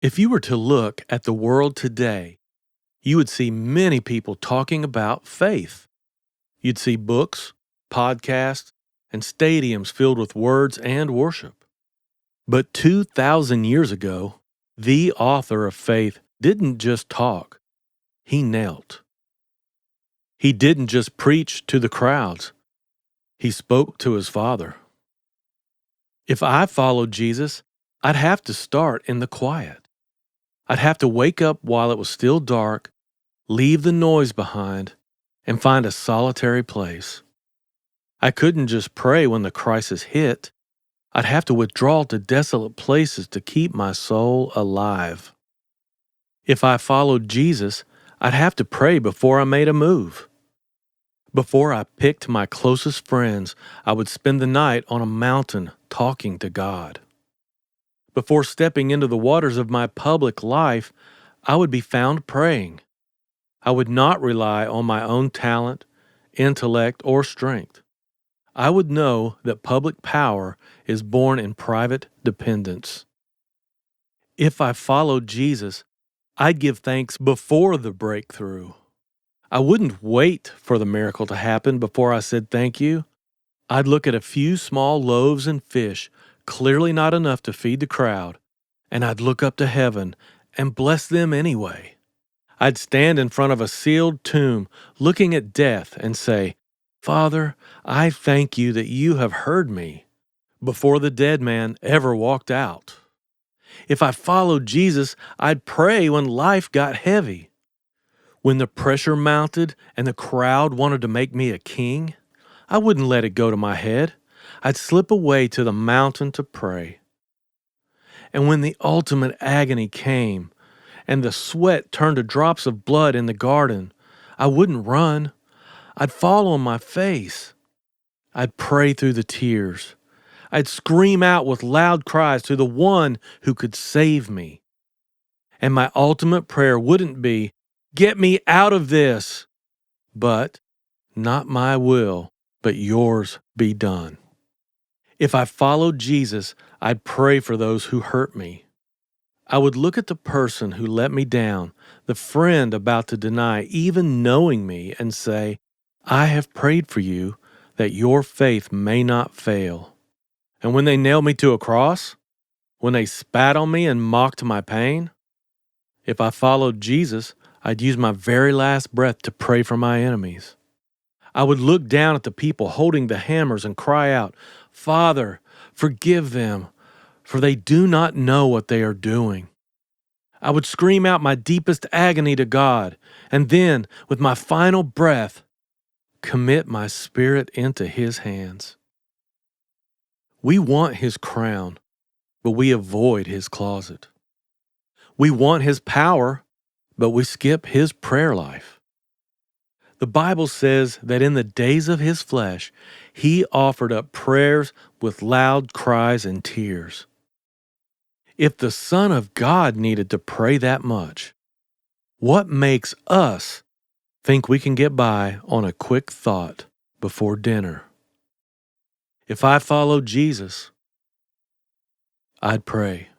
If you were to look at the world today, you would see many people talking about faith. You'd see books, podcasts, and stadiums filled with words and worship. But 2,000 years ago, the author of faith didn't just talk, he knelt. He didn't just preach to the crowds, he spoke to his Father. If I followed Jesus, I'd have to start in the quiet. I'd have to wake up while it was still dark, leave the noise behind, and find a solitary place. I couldn't just pray when the crisis hit. I'd have to withdraw to desolate places to keep my soul alive. If I followed Jesus, I'd have to pray before I made a move. Before I picked my closest friends, I would spend the night on a mountain talking to God. Before stepping into the waters of my public life, I would be found praying. I would not rely on my own talent, intellect, or strength. I would know that public power is born in private dependence. If I followed Jesus, I'd give thanks before the breakthrough. I wouldn't wait for the miracle to happen before I said thank you. I'd look at a few small loaves and fish, clearly not enough to feed the crowd, and I'd look up to heaven and bless them anyway. I'd stand in front of a sealed tomb, looking at death, and say, Father, I thank you that you have heard me, before the dead man ever walked out. If I followed Jesus, I'd pray when life got heavy. When the pressure mounted and the crowd wanted to make me a king, I wouldn't let it go to my head. I'd slip away to the mountain to pray. And when the ultimate agony came, and the sweat turned to drops of blood in the garden, I wouldn't run. I'd fall on my face. I'd pray through the tears. I'd scream out with loud cries to the one who could save me. And my ultimate prayer wouldn't be, get me out of this, but not my will, but yours be done. If I followed Jesus, I'd pray for those who hurt me. I would look at the person who let me down, the friend about to deny even knowing me, and say, I have prayed for you that your faith may not fail. And when they nailed me to a cross, when they spat on me and mocked my pain, if I followed Jesus, I'd use my very last breath to pray for my enemies. I would look down at the people holding the hammers and cry out, Father, forgive them, for they do not know what they are doing. I would scream out my deepest agony to God, and then, with my final breath, commit my spirit into His hands. We want His crown, but we avoid His closet. We want His power, but we skip His prayer life. The Bible says that in the days of His flesh, He offered up prayers with loud cries and tears. If the Son of God needed to pray that much, what makes us think we can get by on a quick thought before dinner? If I followed Jesus, I'd pray.